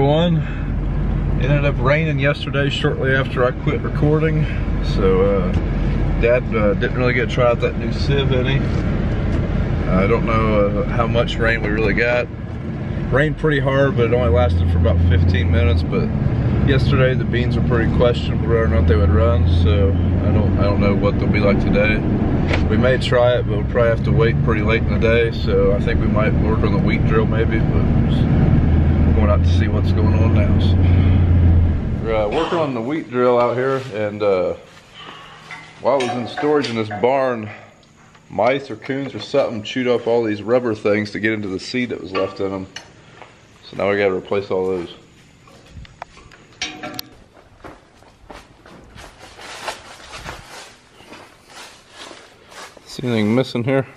everyone. It ended up raining yesterday shortly after I quit recording, so Dad didn't really get to try out that new sieve any. I don't know how much rain we really got. Rained pretty hard, but it only lasted for about 15 minutes. But yesterday the beans were pretty questionable whether or not they would run, so I don't know what they'll be like today. We may try it, but we'll probably have to wait pretty late in the day. So I think we might work on the wheat drill maybe, but just going out to see what's going on now. So we're working on the wheat drill out here, and while I was in storage in this barn, mice or coons or something chewed up all these rubber things to get into the seed that was left in them. So now we got to replace all those. See anything missing here?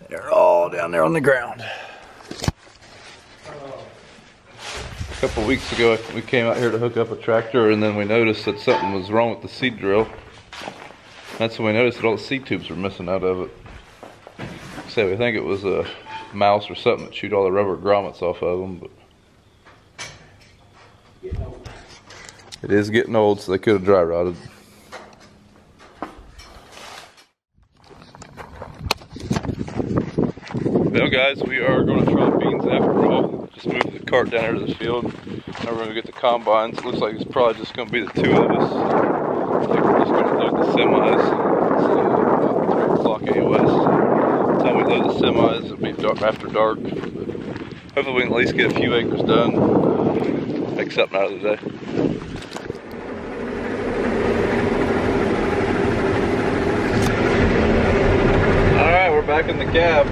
They're all down there on the ground. A couple weeks ago we came out here to hook up a tractor, and then we noticed that something was wrong with the seed drill. That's when we noticed that all the seed tubes were missing out of it. So we think it was a mouse or something that chewed all the rubber grommets off of them, but it is getting old, so they could have dry rotted. Well guys, we are going to try beans after all. Just moved the cart down here to the field. Now we're going to get the combines. It looks like it's probably just going to be the two of us. I think we're just going to load the semis. It's about 3 o'clock anyway. By the time we load the semis, it'll be dark, after dark. But hopefully we can at least get a few acres done. Make something out of the day. Alright, we're back in the cab.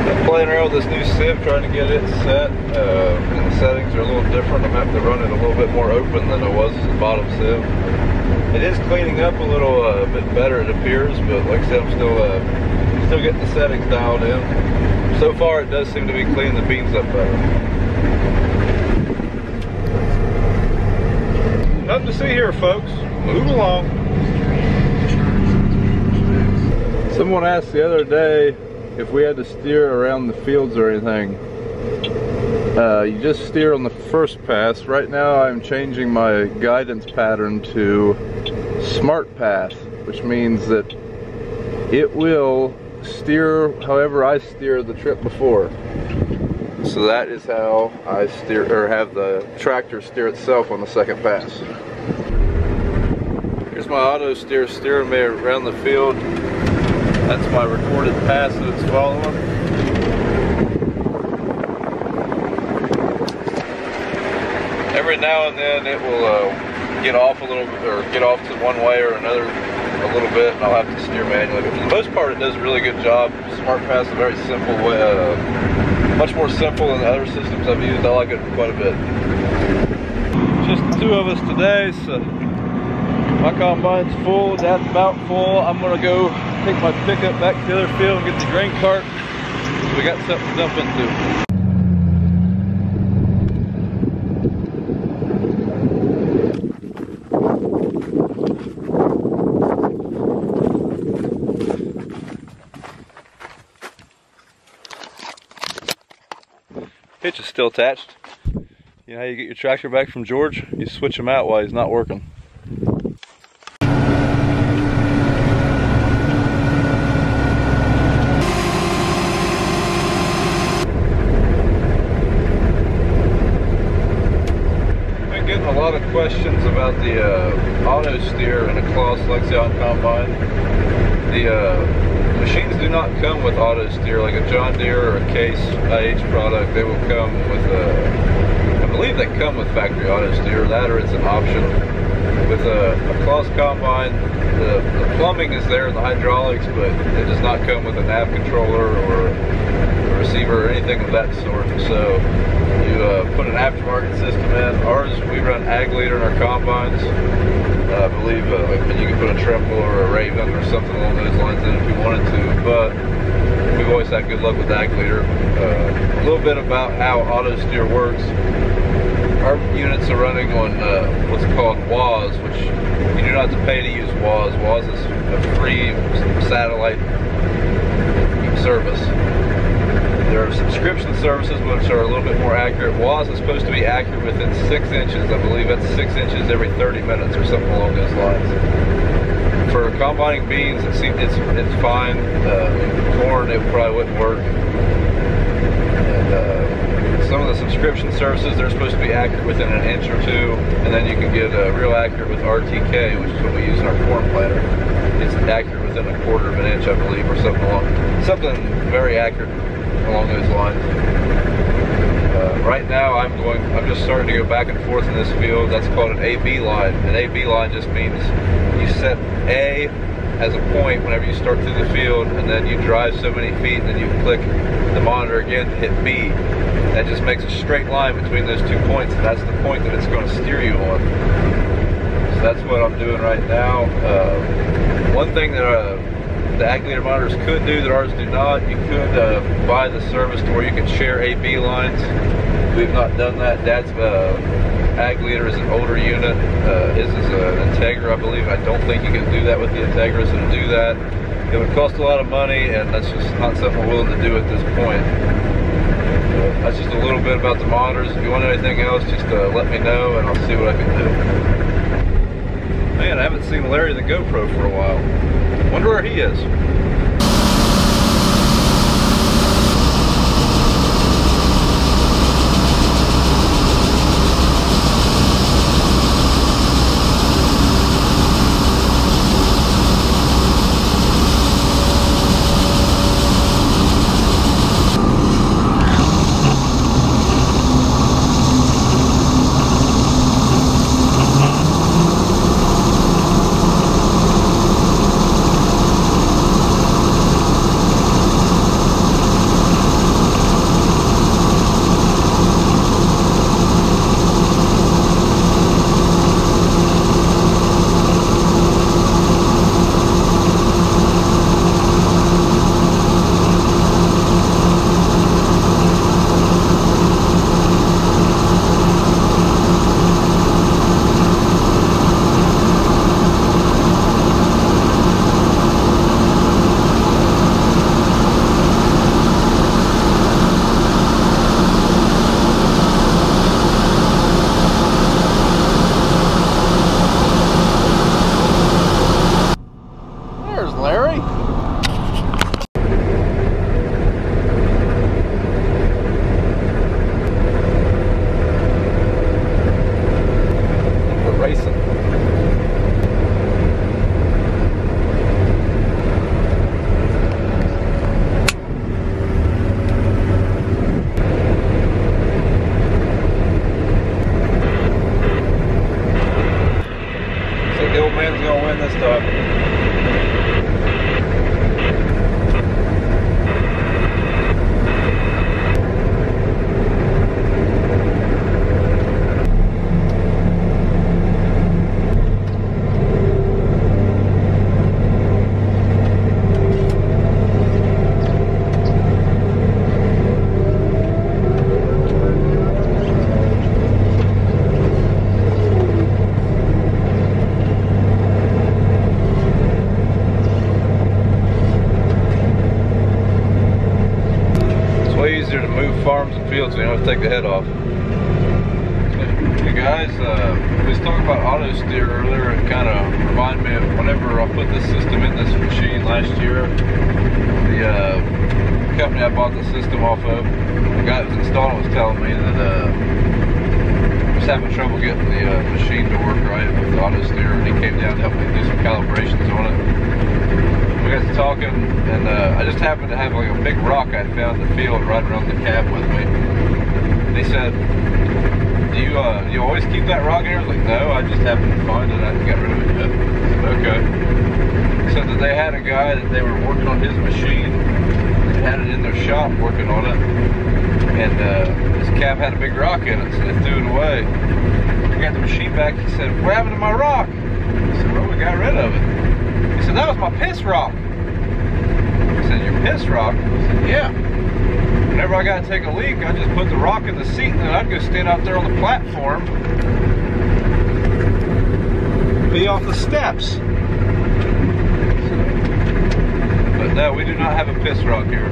I'm playing around with this new sieve, trying to get it set. And the settings are a little different. I'm having to run it a little bit more open than it was the bottom sieve. It is cleaning up a little bit better, it appears, but like I said, I'm still getting the settings dialed in. So far, it does seem to be cleaning the beans up better. Nothing to see here, folks. Move along. Someone asked the other day if we had to steer around the fields or anything. You just steer on the first pass. Right now I'm changing my guidance pattern to smart path, which means that it will steer however I steer the trip before. So that is how I steer, or have the tractor steer itself on the second pass. Here's my auto steer steering me around the field. That's my recorded pass that it's following. Every now and then it will get off a little bit, or get off to one way or another a little bit, and I'll have to steer manually. But for the most part, it does a really good job. Smart Pass is a very simple way, much more simple than the other systems I've used. I like it quite a bit. Just the two of us today, so my combine's full, Dad's about full. I'm gonna go take my pickup back to the other field and get the grain cart. So we got something to dump into. Hitch is still attached. You know how you get your tractor back from George? You switch him out while he's not working. Been getting a lot of questions about the auto steer and a Claas Lexion combine. The machines do not come with auto steer like a John Deere or a Case IH product. They will come with I believe they come with factory auto steer, that or it's an option. With a Claas combine, the plumbing is there in the hydraulics, but it does not come with a nav controller or a receiver or anything of that sort. So you put an aftermarket system in. Ours, we run ag leader in our combines. I believe you can put a Trimble or a Raven or something along those lines in if you wanted to, but we've always had good luck with ag leader. A little bit about how auto steer works. Our units are running on what's called WAS, which you do not have to pay to use WAS. WAS is a free satellite service. There are subscription services which are a little bit more accurate. WAS is supposed to be accurate within 6 inches. I believe that's 6 inches every 30 minutes or something along those lines. For combining beans, it's fine. Corn, it probably wouldn't work. And some of the subscription services, they're supposed to be accurate within an inch or two, and then you can get real accurate with RTK, which is what we use in our corn planter. It's accurate within a quarter of an inch, I believe, or something very accurate along those lines. Right now, I'm just starting to go back and forth in this field. That's called an AB line. An AB line just means you set A as a point whenever you start through the field, and then you drive so many feet, and then you click the monitor again to hit B. That just makes a straight line between those 2 points, and that's the point that it's going to steer you on. So that's what I'm doing right now. One thing that the Agleator monitors could do that ours do not, you could buy the service to where you can share AB lines. We've not done that. Dad's Agleator is an older unit. His is an Integra, I believe. I don't think you can do that with the Integra, so to do that, it would cost a lot of money, and that's just not something we're willing to do at this point. That's just a little bit about the monitors. If you want anything else, just let me know, and I'll see what I can do. Man, I haven't seen Larry the GoPro for a while. Wonder where he is. Farms and fields, so you don't have to take the head off. Hey guys, we was talking about auto steer earlier, and kind of reminded me of whenever I put this system in this machine last year. The company I bought the system off of, the guy that was installing was telling me that he was having trouble getting the machine to work right with the auto steer, and he came down to help me do some calibrations on it. We got to talking, and I just happened to have like a big rock I found in the field right around the cab with me. And he said, do you always keep that rock in here? I was like, no, I just happened to find it. I got rid of it yet. Okay. He said that they had a guy that they were working on his machine. They had it in their shop working on it. And his cab had a big rock in it, so they threw it away. I got the machine back. He said, what happened to my rock? I said, well, we got rid of it. He said, that was my piss rock. I said, your piss rock? I said, yeah. Whenever I got to take a leak, I just put the rock in the seat, and then I'd go stand out there on the platform, be off the steps. But no, we do not have a piss rock here.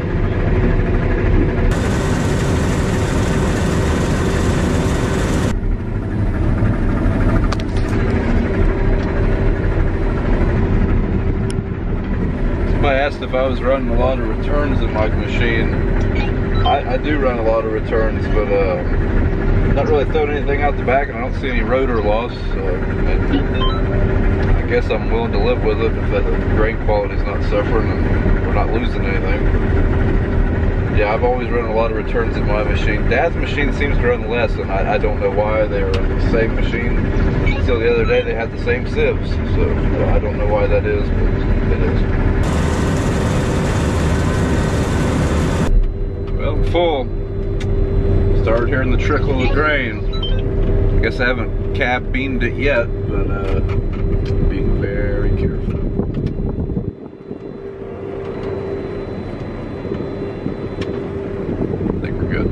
if I was running a lot of returns in my machine. I do run a lot of returns, but not really throwing anything out the back, and I don't see any rotor loss. I guess I'm willing to live with it if the grain quality is not suffering and we're not losing anything. Yeah, I've always run a lot of returns in my machine. Dad's machine seems to run less, and I don't know why. They were the same machine. Until the other day, they had the same sieves, so I don't know why that is, but it is. Well, I'm full. Started hearing the trickle of grain. I guess I haven't cab beamed it yet, but being very careful. I think we're good.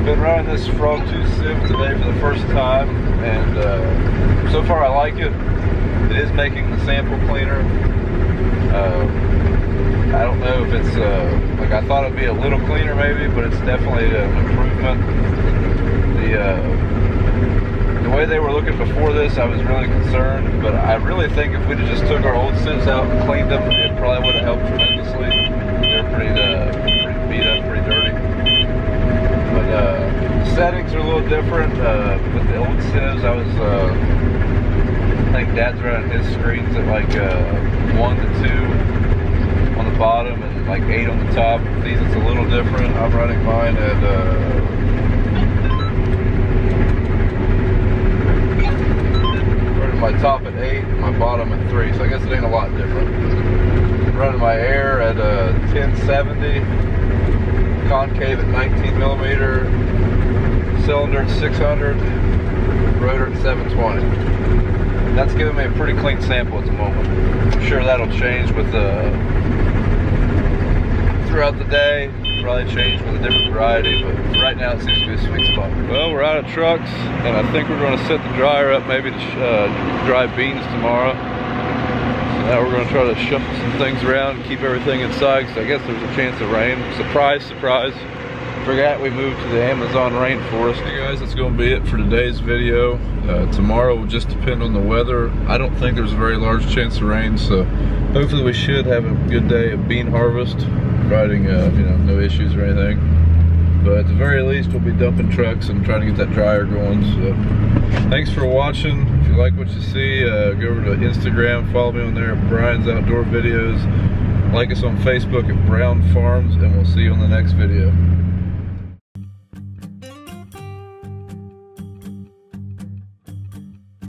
Been running this Frog 2 sieve today for the first time, and so far I like it. It is making the sample cleaner. I don't know if it's like I thought it'd be a little cleaner maybe, but it's definitely an improvement. The way they were looking before this, I was really concerned, but I really think if we just took our old sieves out and cleaned them, it probably would have helped tremendously. They're pretty beat up, pretty dirty. But the settings are a little different. With the old sieves, I think Dad's running his screens at like 1 to 2 on the bottom and like 8 on the top. These it's a little different. I'm running mine at running my top at 8 and my bottom at 3, so I guess it ain't a lot different. I'm running my air at 1070, concave at 19 millimeter, cylinder at 600, rotor at 720. That's giving me a pretty clean sample at the moment. I'm sure that'll change with throughout the day. Probably change with a different variety, but right now it seems to be a sweet spot. Well, we're out of trucks, and I think we're going to set the dryer up maybe to dry beans tomorrow. So now we're going to try to shuffle some things around and keep everything inside, because I guess there's a chance of rain. Surprise, surprise. Forgot we moved to the Amazon rainforest. Hey guys, that's going to be it for today's video. Tomorrow will just depend on the weather. I don't think there's a very large chance of rain, so hopefully we should have a good day of bean harvest, providing you know, no issues or anything. But at the very least, we'll be dumping trucks and trying to get that dryer going. So thanks for watching. If you like what you see, go over to Instagram, follow me on there at Brian's Outdoor Videos. Like us on Facebook at Brown Farms, and we'll see you on the next video.